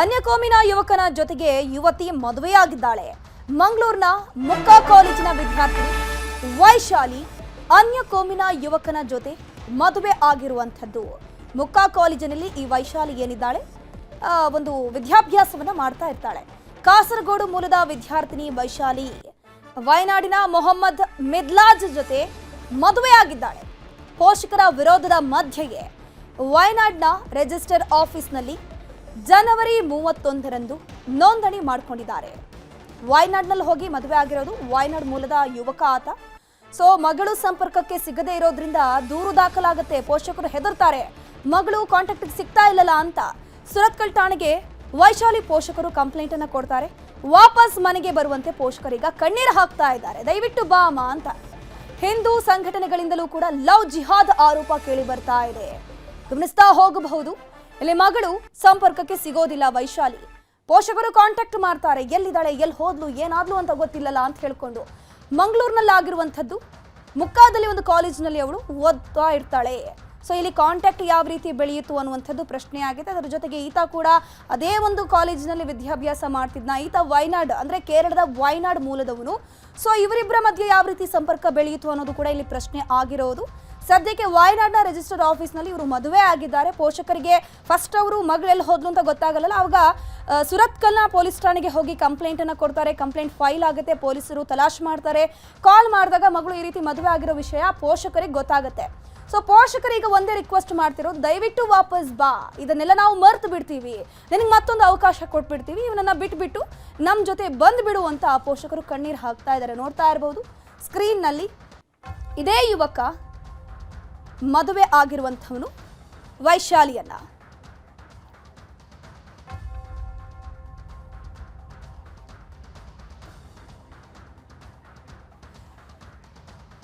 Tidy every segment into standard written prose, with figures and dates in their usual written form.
ಅನ್ಯಕೋಮಿನ ಯುವಕನ ಜೊತೆಗೆ ಯುವತಿ ಮದುವೆಯಾಗಿದ್ದಾಳೆ. ಮಂಗಳೂರಿನ ಮುಕ್ಕಾ ಕಾಲೇಜಿನ ವಿದ್ಯಾರ್ಥಿನಿ ವೈಶಾಲಿ ಅನ್ಯಕೋಮಿನ ಯುವಕನ ಜೊತೆ ಮದುವೆ ಆಗಿರುವಂಥದ್ದು. ಮುಕ್ಕಾ ಕಾಲೇಜಿನಲ್ಲಿ ಈ ವೈಶಾಲಿ ಏನಿದ್ದಾಳೆ ಒಂದು ವಿದ್ಯಾಭ್ಯಾಸವನ್ನ ಮಾಡ್ತಾ ಇರ್ತಾಳೆ. ಕಾಸರಗೋಡು ಮೂಲದ ವಿದ್ಯಾರ್ಥಿನಿ ವೈಶಾಲಿ ವಯನಾಡಿನ ಮೊಹಮ್ಮದ್ ಮಿದ್ಲಾಜ್ ಜೊತೆ ಮದುವೆಯಾಗಿದ್ದಾಳೆ. ಪೋಷಕರ ವಿರೋಧದ ಮಧ್ಯೆಯೇ ವಯನಾಡ್ನ ರಿಜಿಸ್ಟರ್ ಆಫೀಸ್ನಲ್ಲಿ ಜನವರಿ 31ರಂದು ನೋಂದಣಿ ಮಾಡಿಕೊಂಡಿದ್ದಾರೆ. ವಯನಾಡ್ನಲ್ಲಿ ಹೋಗಿ ಮದುವೆ ಆಗಿರೋದು. ವಯನಾಡ್ ಮೂಲದ ಯುವಕ ಆತ. ಸೊ ಮಗಳು ಸಂಪರ್ಕಕ್ಕೆ ಸಿಗದೇ ಇರೋದ್ರಿಂದ ದೂರು ದಾಖಲಾಗುತ್ತೆ. ಪೋಷಕರು ಹೆದರ್ತಾರೆ, ಮಗಳು ಕಾಂಟ್ಯಾಕ್ಟ್ಗೆ ಸಿಗ್ತಾ ಇಲ್ಲಲ್ಲ ಅಂತ. ಸುರತ್ಕಲ್ ಠಾಣೆಗೆ ವೈಶಾಲಿ ಪೋಷಕರು ಕಂಪ್ಲೇಂಟ್ ಅನ್ನ ಕೊಡ್ತಾರೆ. ವಾಪಸ್ ಮನೆಗೆ ಬರುವಂತೆ ಪೋಷಕರೀಗ ಕಣ್ಣೀರು ಹಾಕ್ತಾ ಇದ್ದಾರೆ. ದಯವಿಟ್ಟು ಬಾ ಅಮ್ಮ ಅಂತ. ಹಿಂದೂ ಸಂಘಟನೆಗಳಿಂದಲೂ ಕೂಡ ಲವ್ ಜಿಹಾದ್ ಆರೋಪ ಕೇಳಿ ಬರ್ತಾ ಇದೆ. ಗಮನಿಸ್ತಾ ಹೋಗಬಹುದು. ಇಲ್ಲಿ ಮಗಳು ಸಂಪರ್ಕಕ್ಕೆ ಸಿಗೋದಿಲ್ಲ ವೈಶಾಲಿ. ಪೋಷಕರು ಕಾಂಟ್ಯಾಕ್ಟ್ ಮಾಡ್ತಾರೆ, ಎಲ್ಲಿದ್ದಾಳೆ, ಎಲ್ಲಿ ಹೋದ್ಲು, ಏನಾದ್ಲು ಅಂತ ಗೊತ್ತಿಲ್ಲಲ್ಲ ಅಂತ ಹೇಳ್ಕೊಂಡು. ಮಂಗಳೂರಿನಲ್ಲಿ ಆಗಿರುವಂಥದ್ದು. ಮುಕ್ಕಾದಲ್ಲಿ ಒಂದು ಕಾಲೇಜಿನಲ್ಲಿ ಅವಳು ಓದ್ತಾ ಇರ್ತಾಳೆ. ಸೊ ಇಲ್ಲಿ ಕಾಂಟ್ಯಾಕ್ಟ್ ಯಾವ ರೀತಿ ಬೆಳೆಯಿತು ಅನ್ನುವಂಥದ್ದು ಪ್ರಶ್ನೆ ಆಗಿದೆ. ಅದರ ಜೊತೆಗೆ ಈತ ಕೂಡ ಅದೇ ಒಂದು ಕಾಲೇಜಿನಲ್ಲಿ ವಿದ್ಯಾಭ್ಯಾಸ ಮಾಡ್ತಿದ್ನ. ಈತ ವಯನಾಡ್ ಅಂದ್ರೆ ಕೇರಳದ ವಯನಾಡ್ ಮೂಲದವನು. ಸೊ ಇವರಿಬ್ಬರ ಮಧ್ಯೆ ಯಾವ ರೀತಿ ಸಂಪರ್ಕ ಬೆಳೆಯಿತು ಅನ್ನೋದು ಕೂಡ ಇಲ್ಲಿ ಪ್ರಶ್ನೆ ಆಗಿರೋದು. ಸದ್ಯಕ್ಕೆ ವಯನಾಡ್ನ ರಿಜಿಸ್ಟರ್ ಆಫೀಸ್ನಲ್ಲಿ ಇವರು ಮದುವೆ ಆಗಿದ್ದಾರೆ. ಪೋಷಕರಿಗೆ ಫಸ್ಟ್ ಅವರು ಮಗಳೆಲ್ಲಿ ಹೋದ್ಲು ಅಂತ ಗೊತ್ತಾಗಲ್ಲ. ಅವಾಗ ಸುರತ್ಕಲ್ನ ಪೊಲೀಸ್ ಠಾಣೆಗೆ ಹೋಗಿ ಕಂಪ್ಲೇಂಟ್ ಅನ್ನ ಕೊಡ್ತಾರೆ. ಕಂಪ್ಲೇಂಟ್ ಫೈಲ್ ಆಗುತ್ತೆ. ಪೊಲೀಸರು ತಲಾಶ್ ಮಾಡ್ತಾರೆ. ಕಾಲ್ ಮಾಡಿದಾಗ ಮಗಳು ಈ ರೀತಿ ಮದುವೆ ಆಗಿರೋ ವಿಷಯ ಪೋಷಕರಿಗೆ ಗೊತ್ತಾಗುತ್ತೆ. ಸೊ ಪೋಷಕರೀಗ ಒಂದೇ ರಿಕ್ವೆಸ್ಟ್ ಮಾಡ್ತಿರೋದು, ದಯವಿಟ್ಟು ವಾಪಸ್ ಬಾ, ಇದನ್ನೆಲ್ಲ ನಾವು ಮರ್ತು ಬಿಡ್ತೀವಿ, ನಿನಗೆ ಮತ್ತೊಂದು ಅವಕಾಶ ಕೊಟ್ಬಿಡ್ತೀವಿ, ಇವನನ್ನ ಬಿಟ್ಬಿಟ್ಟು ನಮ್ಮ ಜೊತೆ ಬಂದ್ಬಿಡು ಅಂತ ಪೋಷಕರು ಕಣ್ಣೀರು ಹಾಕ್ತಾ ಇದ್ದಾರೆ. ನೋಡ್ತಾ ಇರಬಹುದು ಸ್ಕ್ರೀನ್ನಲ್ಲಿ. ಇದೇ ಯುವಕ ಮದುವೆ ಆಗಿರುವಂಥವನು ವೈಶಾಲಿಯನ್ನ.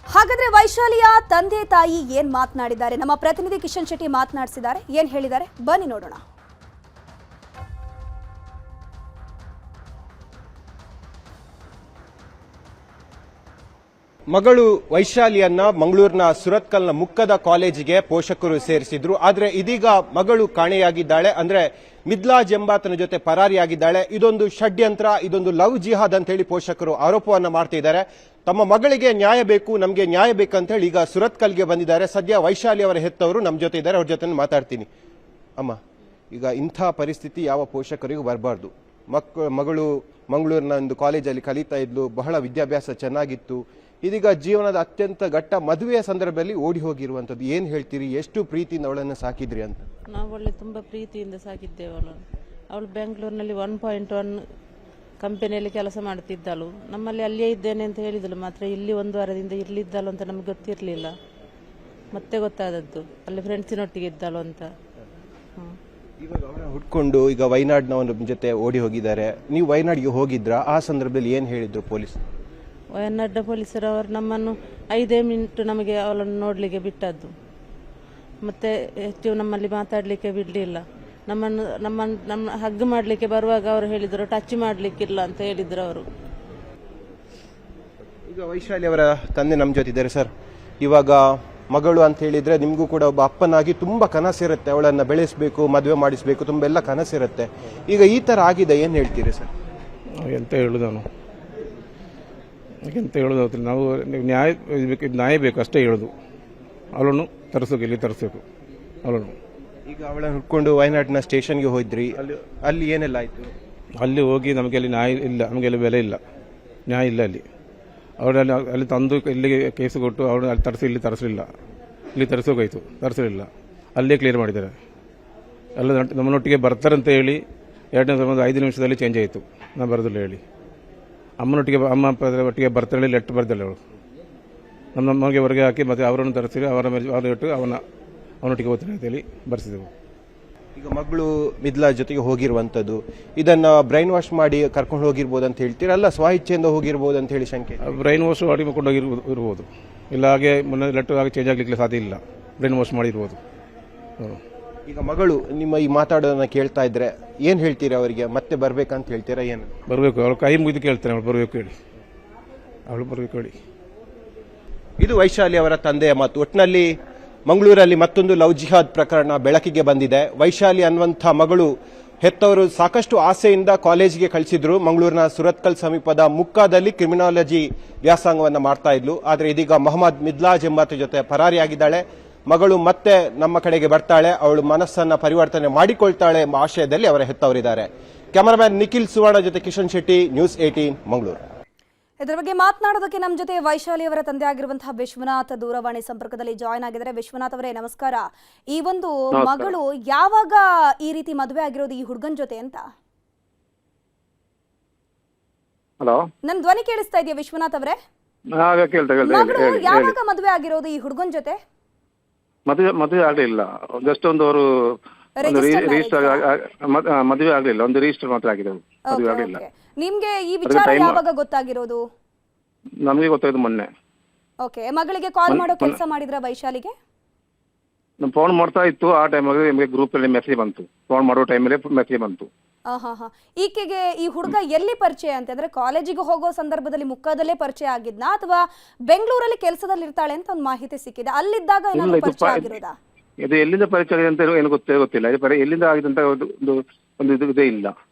ಹಾಗಾದ್ರೆ ವೈಶಾಲಿಯ ತಂದೆ ತಾಯಿ ಏನ್ ಮಾತನಾಡಿದ್ದಾರೆ? ನಮ್ಮ ಪ್ರತಿನಿಧಿ ಕಿಶನ್ ಶೆಟ್ಟಿ ಮಾತನಾಡಿಸಿದ್ದಾರೆ. ಏನ್ ಹೇಳಿದ್ದಾರೆ ಬನ್ನಿ ನೋಡೋಣ. ಮಗಳು ವೈಶಾಲಿಯನ್ನ ಮಂಗಳೂರಿನ ಸುರತ್ಕಲ್ನ ಮುಕ್ಕದ ಕಾಲೇಜಿಗೆ ಪೋಷಕರು ಸೇರಿಸಿದ್ರು. ಆದ್ರೆ ಇದೀಗ ಮಗಳು ಕಾಣೆಯಾಗಿದ್ದಾಳೆ. ಅಂದ್ರೆ ಮಿದ್ಲಾಜ್ ಎಂಬಾತನ ಜೊತೆ ಪರಾರಿಯಾಗಿದ್ದಾಳೆ. ಇದೊಂದು ಷಡ್ಯಂತ್ರ, ಇದೊಂದು ಲವ್ ಜಿಹಾದ್ ಅಂತ ಹೇಳಿ ಪೋಷಕರು ಆರೋಪವನ್ನ ಮಾಡ್ತಿದ್ದಾರೆ. ತಮ್ಮ ಮಗಳಿಗೆ ನ್ಯಾಯ ಬೇಕು, ನಮಗೆ ನ್ಯಾಯ ಬೇಕಂತ ಹೇಳಿ ಈಗ ಸುರತ್ಕಲ್ಗೆ ಬಂದಿದ್ದಾರೆ. ಸದ್ಯ ವೈಶಾಲಿ ಅವರ ಹೆತ್ತವರು ನಮ್ಮ ಜೊತೆ ಇದ್ದಾರೆ. ಅವ್ರ ಜೊತೆ ಮಾತಾಡ್ತೀನಿ. ಅಮ್ಮ, ಈಗ ಇಂಥ ಪರಿಸ್ಥಿತಿ ಯಾವ ಪೋಷಕರಿಗೂ ಬರಬಾರ್ದು. ಮಗಳು ಮಂಗಳೂರಿನ ಒಂದು ಕಾಲೇಜಲ್ಲಿ ಕಲಿತಾ ಇದ್ಲು, ಬಹಳ ವಿದ್ಯಾಭ್ಯಾಸ ಚೆನ್ನಾಗಿತ್ತು. ಇದೀಗ ಜೀವನದ ಅತ್ಯಂತ ಘಟ್ಟ ಮದುವೆಯ ಸಂದರ್ಭದಲ್ಲಿ ಓಡಿ ಹೋಗಿರುವಂತದ್ದು. ಏನ್ ಹೇಳ್ತೀರಿ? ಎಷ್ಟು ಪ್ರೀತಿಯಿಂದ ಅವಳನ್ನು ಸಾಕಿದ್ರಿ ಅಂತ? ನಾವು ಒಳ್ಳೆ ತುಂಬಾ ಪ್ರೀತಿಯಿಂದ ಸಾಕಿದ್ದೇವೆ ಅವಳು ಬೆಂಗಳೂರಿನಲ್ಲಿ 1.1 ಕಂಪನಿಯಲ್ಲಿ ಕೆಲಸ ಮಾಡ್ತಿದ್ದಳು. ನಮ್ಮಲ್ಲಿ ಅಲ್ಲಿಯೇ ಇದ್ದೇನೆ ಅಂತ ಹೇಳಿದಳು. ಮಾತ್ರ ಇಲ್ಲಿ 1 ವಾರದಿಂದ ಇರ್ಲಿದ್ದಳು ಅಂತ ನಮ್ಗೆ ಗೊತ್ತಿರ್ಲಿಲ್ಲ. ಮತ್ತೆ ಗೊತ್ತಾದದ್ದು ಅಲ್ಲಿ ಫ್ರೆಂಡ್ಸಿನೊಟ್ಟಿಗೆ ಇದ್ದಳು ಅಂತ. ಇವಾಗ ಅವರ ಹುಡ್ಕೊಂಡು ಈಗ ವಯನಾಡ್ನ ಜೊತೆ ಓಡಿ ಹೋಗಿದ್ದಾರೆ. ನೀವು ವಯನಾಡ್ಗೆ ಹೋಗಿದ್ರಾ? ಆ ಸಂದರ್ಭದಲ್ಲಿ ಏನ್ ಹೇಳಿದ್ರು ಪೊಲೀಸ್? ವಯನಾಡ್ ಪೊಲೀಸರು ಅವರು ನಮ್ಮನ್ನು 5 ಮಿನಿಟ್ ನಮಗೆ ಅವಳನ್ನು ನೋಡ್ಲಿಕ್ಕೆ ಬಿಟ್ಟದ್ದು. ಮತ್ತೆ ಹೆಚ್ಚು ನಮ್ಮಲ್ಲಿ ಮಾತಾಡ್ಲಿಕ್ಕೆ ಬಿಡ್ಲಿಲ್ಲ. ನಮ್ಮ ಹಗ್ ಮಾಡ್ಲಿಕ್ಕೆ ಬರುವಾಗ ಅವರು ಹೇಳಿದ್ರು ಟಚ್ ಮಾಡ್ಲಿಕ್ಕಿಲ್ಲ ಅಂತ ಹೇಳಿದ್ರು ಅವರು. ಈಗ ವೈಶಾಲಿ ಅವರ ತಂದೆ ನಮ್ಮ ಜೊತೆ ಇದ್ದಾರೆ. ಸರ್, ಇವಾಗ ಮಗಳು ಅಂತ ಹೇಳಿದ್ರೆ ನಿಮ್ಗೂ ಕೂಡ ಒಬ್ಬ ಅಪ್ಪನಾಗಿ ತುಂಬಾ ಕನಸಿರುತ್ತೆ, ಅವಳನ್ನ ಬೆಳೆಸಬೇಕು, ಮದುವೆ ಮಾಡಿಸ್ಬೇಕು, ತುಂಬಾ ಎಲ್ಲ ಕನಸಿರುತ್ತೆ. ಈಗ ಈ ತರ ಆಗಿದೆ, ಏನ್ ಹೇಳ್ತೀರಿ ಸರ್? ಎಂತ ಹೇಳುದು ನಾನು, ಎಂತ ಹೇಳೋದು, ನಾವು ನ್ಯಾಯ ಬೇಕು ಅಷ್ಟೇ ಹೇಳೋದು. ಅವಳನ್ನು ತರಿಸೋಕೆ, ಇಲ್ಲಿ ತರಿಸಬೇಕು ಅವಳನ್ನು. ಈಗ ಅವಳನ್ನು ಹುಡ್ಕೊಂಡು ವಯನಾಡ್ನ ಸ್ಟೇಷನ್ಗೆ ಹೋದ್ರಿ, ಅಲ್ಲಿ ಏನೆಲ್ಲ ಆಯ್ತು? ಅಲ್ಲಿ ಹೋಗಿ ನಮಗೆ ಅಲ್ಲಿ ನ್ಯಾಯ ಇಲ್ಲ, ನಮಗೆ ಅಲ್ಲಿ ಬೆಲೆ ಇಲ್ಲ, ನ್ಯಾಯ ಇಲ್ಲ ಅಲ್ಲಿ. ಅವಳಲ್ಲಿ ಅಲ್ಲಿ ತಂದು ಇಲ್ಲಿಗೆ ಕೇಸು ಕೊಟ್ಟು ಅವಳು ಅಲ್ಲಿ ತರಿಸಿ, ಇಲ್ಲಿ ತರಿಸಲಿಲ್ಲ. ಇಲ್ಲಿ ತರಿಸೋಕಾಯ್ತು, ತರಿಸಲಿಲ್ಲ, ಅಲ್ಲೇ ಕ್ಲಿಯರ್ ಮಾಡಿದ್ದಾರೆ. ಎಲ್ಲ ನಮ್ಮನೊಟ್ಟಿಗೆ ಬರ್ತಾರಂತ ಹೇಳಿ 2ನೇ ಸಂಬಂಧ 5 ನಿಮಿಷದಲ್ಲಿ ಚೇಂಜ್ ಆಯಿತು. ನಾನು ಬರೋದಿಲ್ಲ ಹೇಳಿ ಅಮ್ಮನೊಟ್ಟಿಗೆ, ಅಮ್ಮ ಒಟ್ಟಿಗೆ ಬರ್ತಾಳೆ ಲೆಟರ್ ಬರ್ತಾಳೆ ಅವಳು. ನಮಗೆ ಹೊರಗೆ ಹಾಕಿ ಮತ್ತೆ ಅವರನ್ನು ತರಿಸಿ ಅವರ ಮೇಲೆ ಅವ್ರ ಇಟ್ಟು ಅವನೊಟ್ಟಿಗೆ ಓದ್ತಾನೆ ಅಂತ ಹೇಳಿ ಬರ್ಸಿದೆವು. ಈಗ ಮಗಳು ಮಿದ್ಲಾಜ್ ಜೊತೆಗೆ ಹೋಗಿರುವಂತದ್ದು, ಇದನ್ನ ಬ್ರೈನ್ ವಾಶ್ ಮಾಡಿ ಕರ್ಕೊಂಡು ಹೋಗಿರ್ಬೋದು ಅಂತ ಹೇಳ್ತೀರಲ್ಲ, ಸ್ವ ಇಚ್ಛೆಯಿಂದ ಹೋಗಿರ್ಬೋದು ಅಂತ ಹೇಳಿ ಶಂಕೆ? ಬ್ರೈನ್ ವಾಶ್ ಮಾಡಿ ಕೊಂಡು ಹೋಗಿರ್ಬೋದು. ಇಲ್ಲ ಹಾಗೆ ಮೊನ್ನೆ ಲೆಟರ್ ಆಗಿ ಚೇಂಜ್ ಆಗ್ಲಿಕ್ಕೆ ಸಾಧ್ಯ ಇಲ್ಲ, ಬ್ರೈನ್ ವಾಶ್ ಮಾಡಿರ್ಬೋದು. ಈಗ ಮಗಳು ನಿಮ್ಮ ಈ ಮಾತಾಡೋದನ್ನ ಕೇಳ್ತಾ ಇದ್ರೆ ಏನ್ ಹೇಳ್ತೀರಾ ಅವರಿಗೆ? ಮತ್ತೆ ಬರ್ಬೇಕಂತ ಹೇಳ್ತೀರಾ? ಏನು ಬರಬೇಕು? ಅವಳು ಕೈ ಮುಗಿದು ಕೇಳ್ತಾನೆ, ಅವಳು ಬರಬೇಕು ಹೇಳಿ, ಅವಳು ಬರಬೇಕು ಹೇಳಿ. ಇದು ವೈಶಾಲಿ ಅವರ ತಂದೆಯ ಮಾತು. ಒಟ್ಟಿನಲ್ಲಿ ಮಂಗಳೂರಲ್ಲಿ ಮತ್ತೊಂದು ಲವ್ ಜಿಹಾದ್ ಪ್ರಕರಣ ಬೆಳಕಿಗೆ ಬಂದಿದೆ. ವೈಶಾಲಿ ಅನ್ನುವಂಥ ಮಗಳು ಹೆತ್ತವರು ಸಾಕಷ್ಟು ಆಸೆಯಿಂದ ಕಾಲೇಜಿಗೆ ಕಳಿಸಿದ್ರು. ಮಂಗಳೂರಿನ ಸುರತ್ಕಲ್ ಸಮೀಪದ ಮುಕ್ಕಾದಲ್ಲಿ ಕ್ರಿಮಿನಾಲಜಿ ವ್ಯಾಸಂಗವನ್ನ ಮಾಡ್ತಾ ಇದ್ಲು. ಆದರೆ ಇದೀಗ ಮೊಹಮ್ಮದ್ ಮಿದ್ಲಾಜ್ ಎಂಬಾತ ಜೊತೆ ಪರಾರಿಯಾಗಿದ್ದಾಳೆ. ಮಗಳು ಮತ್ತೆ ನಮ್ಮ ಕಡೆಗೆ ಬರ್ತಾಳೆ, ಅವಳು ಮನಸ್ಸನ್ನ ಪರಿವರ್ತನೆ ಮಾಡಿಕೊಳ್ತಾಳೆ ಎಂಬ ಆಶಯದಲ್ಲಿ ಅವರ ಹೆತ್ತವರಿದ್ದಾರೆ. ಕ್ಯಾಮರಾಮ್ಯಾನ್ ನಿಖಿಲ್ ಸುವರ್ಣ ಜೊತೆ ಕಿಶನ್ ಶೆಟ್ಟಿ, ನ್ಯೂಸ್ 18 ಮಂಗಳೂರು. ಇದರ ಬಗ್ಗೆ ಮಾತನಾಡೋದಕ್ಕೆ ನಮ್ಮ ಜೊತೆ ವೈಶಾಲಿ ಅವರ ತಂದೆ ಆಗಿರುವಂತಹ ವಿಶ್ವನಾಥ್ ದೂರವಾಣಿ ಸಂಪರ್ಕದಲ್ಲಿ ಜಾಯ್ನ್ ಆಗಿದ್ದಾರೆ. ವಿಶ್ವನಾಥ್ ಅವರೇ ನಮಸ್ಕಾರ. ಈ ಒಂದು ಮಗಳು ಯಾವಾಗ ಈ ರೀತಿ ಮದುವೆ ಆಗಿರೋದು ಈ ಹುಡುಗನ ಜೊತೆ ಅಂತ? ಹಲೋ, ನನ್ನ ಧ್ವನಿ ಕೇಳಿಸ್ತಾ ಇದೆಯಾ ವಿಶ್ವನಾಥ್ ಅವರೇ? ಮಗಳು ಯಾವಾಗ ಮದುವೆ ಆಗಿರೋದು ಈ ಹುಡುಗನ ಜೊತೆ? ಮದುವೆ ಆಗ್ಲಿಲ್ಲ, ಜಸ್ಟ್ ಒಂದು ಅವರು ರಿಜಿಸ್ಟರ್ ಮದುವೆ ಆಗ್ಲಿಲ್ಲ, ಒಂದು ರಿಜಿಸ್ಟರ್ ಮಾತ್ರ ಆಗಿದೆ, ಮದುವೆ ಆಗ್ಲಿಲ್ಲ. ನಿಮ್ಗೆ ಈ ವಿಚಾರ ಯಾವಾಗ ಗೊತ್ತಾಗಿರೋದು? ನಮಗೆ ಗೊತ್ತಾಯ್ತು ಮೊನ್ನೆ. ಓಕೆ, ಮಗಳಿಗೆ ಕಾಲ್ ಮಾಡೋ ಕೆಲಸ ಮಾಡಿದ್ರ ವೈಶಾಲಿಗೆ? ಫೋನ್ ಮಾಡ್ತಾ ಇತ್ತು, ಆ ಟೈಮಲ್ಲಿ ನಿಮಗೆ ಗ್ರೂಪ್ ಅಲ್ಲಿ ಮೆಸೇಜ್ ಬಂತು, ಫೋನ್ ಮಾಡೋ ಟೈಮಲ್ಲಿ ಮೆಸೇಜ್ ಬಂತು. ಈಕೆಗೆ ಈ ಹುಡುಗ ಎಲ್ಲಿ ಪರಿಚಯ ಅಂತಂದ್ರೆ ಕಾಲೇಜಿಗೆ ಹೋಗೋ ಸಂದರ್ಭದಲ್ಲಿ ಮುಖದಲ್ಲೇ ಪರಿಚಯ ಆಗಿದ್ನಾ ಅಥವಾ ಬೆಂಗಳೂರಲ್ಲಿ ಕೆಲಸದಲ್ಲಿ ಇರ್ತಾಳೆ ಅಂತ ಒಂದು ಮಾಹಿತಿ ಸಿಕ್ಕಿದೆ, ಅಲ್ಲಿದ್ದಾಗ ಏನಾದ್ರು ಪರಿಚಯ ಆಗಿರೋದಾ? ಇದು ಎಲ್ಲಿಂದ ಪರಿಚಯ ಆಗಿದೆ ಅಂತ ಏನು ಗೊತ್ತಿಲ್ಲ, ಎಲ್ಲಿಂದ ಆಗಿದೆ ಅಂತ ಒಂದು ಇದೇ ಇಲ್ಲ.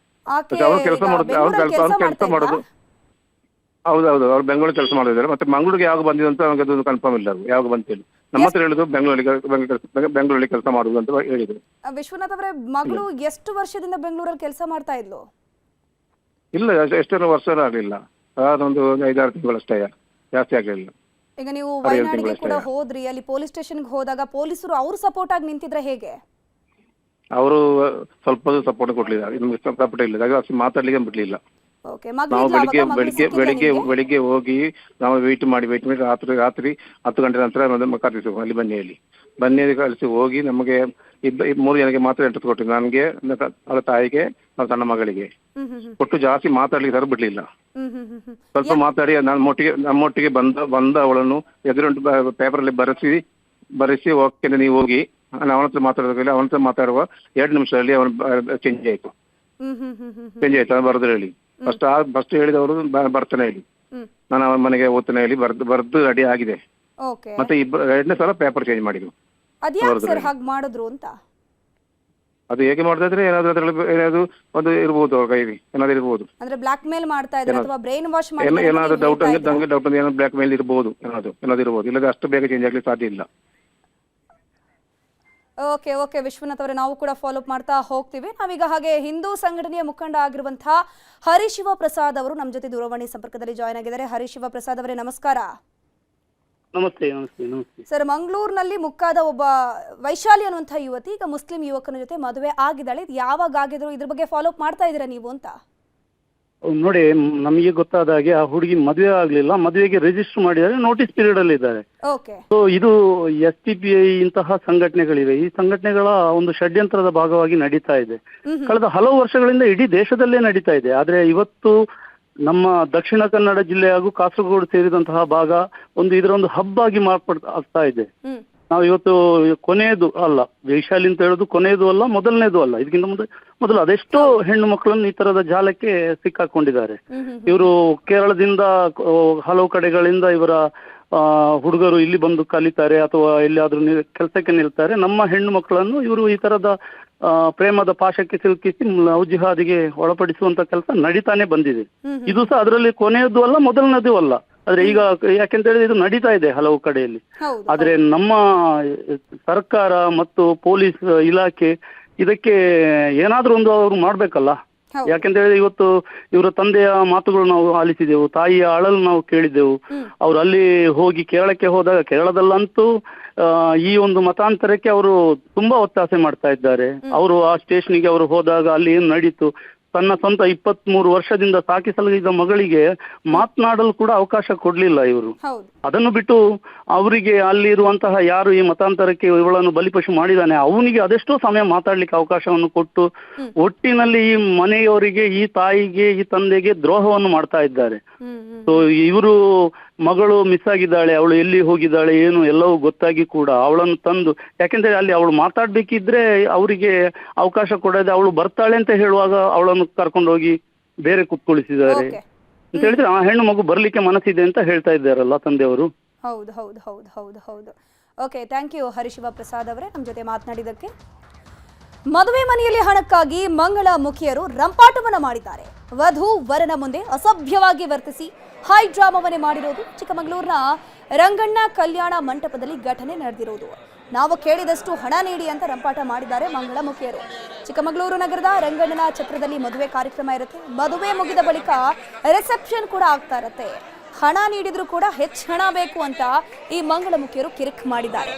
ಅವ್ರು ಕೆಲಸ ಮಾಡುದು, ಕೆಲಸ ಮಾಡೋದು. ಹೌದೌದು, ಅವ್ರು ಬೆಂಗಳೂರು ಕೆಲಸ ಮಾಡಿದ್ದಾರೆ. ಮತ್ತೆ ಮಂಗಳೂರಿಗೆ ಯಾವಾಗ ಬಂದಿದೆ ಅಂತ ನಮಗೆ ಕನ್ಫರ್ಮ್ ಇಲ್ಲ, ಯಾವಾಗ ಬಂತೇಳಿ. ನಮ್ಮ ಹತ್ರ ಹೇಳಿದ್ರು ಬೆಂಗಳೂರಲ್ಲಿ ಕೆಲಸ ಮಾಡುದು ಅಂತ ಹೇಳಿದ್ರು. ವಿಶ್ವನಾಥ್ ಅವರೇ, ಮಗಳು ಎಷ್ಟು ವರ್ಷದಿಂದ ಬೆಂಗಳೂರಲ್ಲಿ ಕೆಲಸ ಮಾಡ್ತಾ ಇದ್ಲು? ಇಲ್ಲ, ಎಷ್ಟೇನೋ ವರ್ಷ ಆಗಲಿಲ್ಲ, ಅದೊಂದು 5-6 ತಿಂಗಳಷ್ಟೇ, ಜಾಸ್ತಿ ಆಗಲಿಲ್ಲ. ಈಗ ನೀವು ವಯನಾಡಿಗೆ ಕೂಡ ಹೋದ್ರಿ, ಅಲ್ಲಿ ಪೊಲೀಸ್ ಸ್ಟೇಷನ್ಗೆ ಹೋದಾಗ ಪೊಲೀಸರು ಅವ್ರು ಸಪೋರ್ಟ್ ಆಗಿ ನಿಂತಿದ್ರೆ ಹೇಗೆ? ಅವರು ಸ್ವಲ್ಪ ಸಪೋರ್ಟ್ ಕೊಡ್ಲಿಲ್ಲ, ನಮ್ಗೆ ಸಪೋರ್ಟ್ ಇಲ್ಲ, ಅಷ್ಟು ಮಾತಾಡ್ಲಿಕ್ಕೆ ಬಿಡ್ಲಿಲ್ಲ. ನಾವು ಬೆಳಿಗ್ಗೆ ಹೋಗಿ ನಾವು ವೆಯ್ಟ್ ಮಾಡಿ ರಾತ್ರಿ 10 ಗಂಟೆ ನಂತರ ಕರೆಸಿದ್ರು, ಅಲ್ಲಿ ಬನ್ನಿ ಕಳಿಸಿ ಹೋಗಿ ನಮಗೆ 3 ಜನಕ್ಕೆ ಮಾತ್ರ ಎಂಟ್ರೆನ್ಸ್ ಕೊಟ್ಟಿದ್ದು, ನನಗೆ, ಅವಳ ತಾಯಿಗೆ, ಸಣ್ಣ ಮಗಳಿಗೆ ಕೊಟ್ಟು ಜಾಸ್ತಿ ಮಾತಾಡ್ಲಿಕ್ಕೆ ಸರ್ ಬಿಡ್ಲಿಲ್ಲ. ಸ್ವಲ್ಪ ಮಾತಾಡಿ ನಮ್ಮೊಟ್ಟಿಗೆ ಬಂದ ಅವಳನ್ನು ಎದುರುಂಟು ಪೇಪರ್ ಅಲ್ಲಿ ಬರೆಸಿ ಓಕೆ ನೀವು ಹೋಗಿ ಅವನ ಹತ್ರ ಮಾತಾಡೋದಿಲ್ಲ, ಅವನ ಹತ್ರ ಮಾತಾಡುವ 2 ನಿಮಿಷದಲ್ಲಿ ಅವನು ಚೇಂಜ್ ಆಯ್ತು ಬರೆದು ಹೇಳಿ. ಫಸ್ಟ್ ಹೇಳಿದವರು ಬರ್ತಾನೆ ಹೇಳಿ, ನಾನು ಅವನ ಮನೆಗೆ ಓದ್ತಾನೆ ಹೇಳಿ ಬರ್ದು ರೆಡಿ ಆಗಿದೆ. ಮತ್ತೆ 2ನೇ ಸಲ ಪೇಪರ್ ಚೇಂಜ್ ಮಾಡಿದ್ರು. ಅದು ಹೇಗೆ ಮಾಡ್ತಾ ಇದ್ರೆ ಏನಾದ್ರು ಅದರಲ್ಲಿ ಏನಾದ್ರು ಒಂದು ಇರ್ಬೋದು, ಅವ್ರ ಕೈಲಿ ಏನಾದ್ರು ಇರ್ಬೋದು, ಏನಾದ್ರು ಡೌಟ್ ಏನಾದ್ರು ಬ್ಲಾಕ್ ಮೇಲ್ ಇರ್ಬೋದು, ಏನಾದ್ರು ಇರ್ಬೋದು, ಇಲ್ಲದೆ ಅಷ್ಟು ಬೇಗ ಚೇಂಜ್ ಆಗ್ಲಿಕ್ಕೆ ಸಾಧ್ಯ ಇಲ್ಲ. ಓಕೆ ವಿಶ್ವನಾಥ್ ಅವರೇ, ನಾವು ಕೂಡ ಫಾಲೋ ಅಪ್ ಮಾಡ್ತಾ ಹೋಗ್ತೀವಿ. ನಾವೀಗ ಹಾಗೆ ಹಿಂದೂ ಸಂಘಟನೆಯ ಮುಖಂಡ ಆಗಿರುವಂತಹ ಹರಿಶಿವ ಪ್ರಸಾದ್ ಅವರು ನಮ್ಮ ಜೊತೆ ದೂರವಾಣಿ ಸಂಪರ್ಕದಲ್ಲಿ ಜಾಯ್ನ್ ಆಗಿದ್ದಾರೆ. ಹರಿಶಿವ ಪ್ರಸಾದ್ ಅವರೇ ನಮಸ್ಕಾರ. ನಮಸ್ತೆ. ಸರ್, ಮಂಗಳೂರಿನಲ್ಲಿ ಮುಕ್ಕಾದ ಒಬ್ಬ ವೈಶಾಲಿ ಅನ್ನುವಂಥ ಯುವತಿ ಈಗ ಮುಸ್ಲಿಂ ಯುವಕನ ಜೊತೆ ಮದುವೆ ಆಗಿದ್ದಾಳೆ. ಇದು ಯಾವಾಗ ಆಗಿದ್ರು, ಇದ್ರ ಬಗ್ಗೆ ಫಾಲೋ ಅಪ್ ಮಾಡ್ತಾ ಇದ್ದೀರಾ ನೀವು ಅಂತ? ನೋಡಿ, ನಮಗೆ ಗೊತ್ತಾದ ಹಾಗೆ ಆ ಹುಡುಗಿ ಮದುವೆ ಆಗ್ಲಿಲ್ಲ, ಮದುವೆಗೆ ರಿಜಿಸ್ಟರ್ ಮಾಡಿದ್ದಾರೆ, ನೋಟಿಸ್ ಪೀರಿಯಡ್ ಅಲ್ಲಿ ಇದ್ದಾರೆ. ಸೊ ಇದು STPI ಇಂತಹ ಸಂಘಟನೆಗಳಿವೆ, ಈ ಸಂಘಟನೆಗಳ ಒಂದು ಷಡ್ಯಂತ್ರದ ಭಾಗವಾಗಿ ನಡೀತಾ ಇದೆ. ಕಳೆದ ಹಲವು ವರ್ಷಗಳಿಂದ ಇಡೀ ದೇಶದಲ್ಲೇ ನಡೀತಾ ಇದೆ. ಆದ್ರೆ ಇವತ್ತು ನಮ್ಮ ದಕ್ಷಿಣ ಕನ್ನಡ ಜಿಲ್ಲೆ ಹಾಗೂ ಕಾಸರಗೋಡು ಸೇರಿದಂತಹ ಭಾಗ ಇದರ ಒಂದು ಹಬ್ ಆಗಿ ಆಗ್ತಾ ಇದೆ. ನಾವು ಇವತ್ತು ಕೊನೆಯದು ಅಲ್ಲ, ವೈಶಾಲಿ ಅಂತ ಹೇಳೋದು ಕೊನೆಯದು ಅಲ್ಲ, ಮೊದಲನೇದು ಅಲ್ಲ. ಇದಕ್ಕಿಂತ ಮೊದಲು ಅದೆಷ್ಟೋ ಹೆಣ್ಣು ಮಕ್ಕಳನ್ನು ಈ ತರದ ಜಾಲಕ್ಕೆ ಸಿಕ್ಕಾಕೊಂಡಿದ್ದಾರೆ. ಇವರು ಕೇರಳದಿಂದ ಹಲವು ಕಡೆಗಳಿಂದ ಇವರ ಹುಡುಗರು ಇಲ್ಲಿ ಬಂದು ಕಲಿತಾರೆ ಅಥವಾ ಎಲ್ಲಿಯಾದ್ರೂ ಕೆಲಸಕ್ಕೆ ನಿಲ್ತಾರೆ. ನಮ್ಮ ಹೆಣ್ಣು ಮಕ್ಕಳನ್ನು ಇವರು ಈ ತರದ ಪ್ರೇಮದ ಪಾಶಕ್ಕೆ ಸಿಲುಕಿಸಿ ಲವ್ ಜಿಹಾದಿಗೆ ಒಳಪಡಿಸುವಂತ ಕೆಲಸ ನಡೀತಾನೆ ಬಂದಿದೆ. ಇದು ಸಹ ಅದರಲ್ಲಿ ಕೊನೆಯದು ಅಲ್ಲ, ಮೊದಲನೇದು ಅಲ್ಲ. ಆದ್ರೆ ಈಗ ಯಾಕೆಂತ ಹೇಳಿದ್ರೆ ಇದು ನಡೀತಾ ಇದೆ ಹಲವು ಕಡೆಯಲ್ಲಿ. ಆದ್ರೆ ನಮ್ಮ ಸರ್ಕಾರ ಮತ್ತು ಪೊಲೀಸ್ ಇಲಾಖೆ ಇದಕ್ಕೆ ಏನಾದ್ರೂ ಒಂದು ಅವರು ಮಾಡ್ಬೇಕಲ್ಲ. ಯಾಕೆಂತ ಹೇಳಿದ್ರೆ ಇವತ್ತು ಇವರ ತಂದೆಯ ಮಾತುಗಳು ನಾವು ಆಲಿಸಿದೆವು, ತಾಯಿಯ ಅಳಲು ನಾವು ಕೇಳಿದೆವು. ಅವ್ರು ಅಲ್ಲಿ ಹೋಗಿ ಕೇರಳಕ್ಕೆ ಹೋದಾಗ ಕೇರಳದಲ್ಲಂತೂ ಈ ಒಂದು ಮತಾಂತರಕ್ಕೆ ಅವರು ತುಂಬಾ ಒತ್ತಾಸೆ ಮಾಡ್ತಾ ಇದ್ದಾರೆ. ಅವರು ಆ ಸ್ಟೇಷನ್ಗೆ ಅವರು ಹೋದಾಗ ಅಲ್ಲಿ ಏನು ನಡೀತು, ತನ್ನ ಸ್ವಂತ 23 ವರ್ಷದಿಂದ ಸಾಕಿ ಸಲಹಿದ ಮಗಳಿಗೆ ಮಾತನಾಡಲು ಕೂಡ ಅವಕಾಶ ಕೊಡ್ಲಿಲ್ಲ ಇವರು. ಅದನ್ನು ಬಿಟ್ಟು ಅವರಿಗೆ ಅಲ್ಲಿರುವಂತಹ ಯಾರು ಈ ಮತಾಂತರಕ್ಕೆ ಇವಳನ್ನು ಬಲಿಪಶು ಮಾಡಿದಾನೆ ಅವನಿಗೆ ಅದೆಷ್ಟೋ ಸಮಯ ಮಾತಾಡ್ಲಿಕ್ಕೆ ಅವಕಾಶವನ್ನು ಕೊಟ್ಟು ಒಟ್ಟಿನಲ್ಲಿ ಈ ಮನೆಯವರಿಗೆ, ಈ ತಾಯಿಗೆ, ಈ ತಂದೆಗೆ ದ್ರೋಹವನ್ನು ಮಾಡ್ತಾ ಇದ್ದಾರೆ. ಸೊ ಇವರು ಮಗಳು ಮಿಸ್ ಆಗಿದ್ದಾಳೆ, ಅವಳು ಎಲ್ಲಿ ಹೋಗಿದ್ದಾಳೆ ಏನು ಎಲ್ಲವೂ ಗೊತ್ತಾಗಿ ಕೂಡ ಅವಳನ್ನು ತಂದು, ಯಾಕೆಂದ್ರೆ ಅಲ್ಲಿ ಅವಳು ಮಾತಾಡ್ಬೇಕಿದ್ರೆ ಅವರಿಗೆ ಅವಕಾಶ ಕೊಡದೆ ಅವಳು ಬರ್ತಾಳೆ ಅಂತ ಹೇಳುವಾಗ ಅವಳನ್ನು ಕರ್ಕೊಂಡೋಗಿ ಬೇರೆ ಕುತ್ಕೊಳಿಸಿದ್ದಾರೆ ಅಂತ ಹೇಳಿದ್ರೆ ಆ ಹೆಣ್ಣು ಮಗು ಬರ್ಲಿಕ್ಕೆ ಮನಸ್ಸಿದೆ ಅಂತ ಹೇಳ್ತಾ ಇದ್ದಾರಲ್ಲ ತಂದೆಯವರು. ಹೌದು. ಓಕೆ, ಥ್ಯಾಂಕ್ ಯು ಹರಿಶಿವ ಪ್ರಸಾದ್ ಅವರೇ ನಮ್ಮ ಜೊತೆ ಮಾತನಾಡಿದ್ದಕ್ಕೆ. ಮದುವೆ ಮನೆಯಲ್ಲಿ ಹಣಕ್ಕಾಗಿ ಮಂಗಳ ಮುಖಿಯರು ರಂಪಾಟವನ್ನ ಮಾಡಿದ್ದಾರೆ. ವಧು ವರನ ಮುಂದೆ ಅಸಭ್ಯವಾಗಿ ವರ್ತಿಸಿ ಹೈ ಡ್ರಾಮಾವನ್ನೇ ಮಾಡಿರೋದು ಚಿಕ್ಕಮಗಳೂರಿನ ರಂಗಣ್ಣ ಕಲ್ಯಾಣ ಮಂಟಪದಲ್ಲಿ ಘಟನೆ ನಡೆದಿರೋದು. ನಾವು ಕೇಳಿದಷ್ಟು ಹಣ ನೀಡಿ ಅಂತ ರಂಪಾಟ ಮಾಡಿದ್ದಾರೆ ಮಂಗಳ ಮುಖಿಯರು. ಚಿಕ್ಕಮಗಳೂರು ನಗರದ ರಂಗಣ್ಣನ ಛತ್ರದಲ್ಲಿ ಮದುವೆ ಕಾರ್ಯಕ್ರಮ ಇರುತ್ತೆ. ಮದುವೆ ಮುಗಿದ ಬಳಿಕ ರಿಸೆಪ್ಷನ್ ಕೂಡ ಆಗ್ತಾ ಇರುತ್ತೆ. ಹಣ ನೀಡಿದ್ರು ಕೂಡ ಹೆಚ್ಚು ಹಣ ಬೇಕು ಅಂತ ಈ ಮಂಗಳ ಮುಖಿಯರು ಕಿರಿಕ್ ಮಾಡಿದ್ದಾರೆ.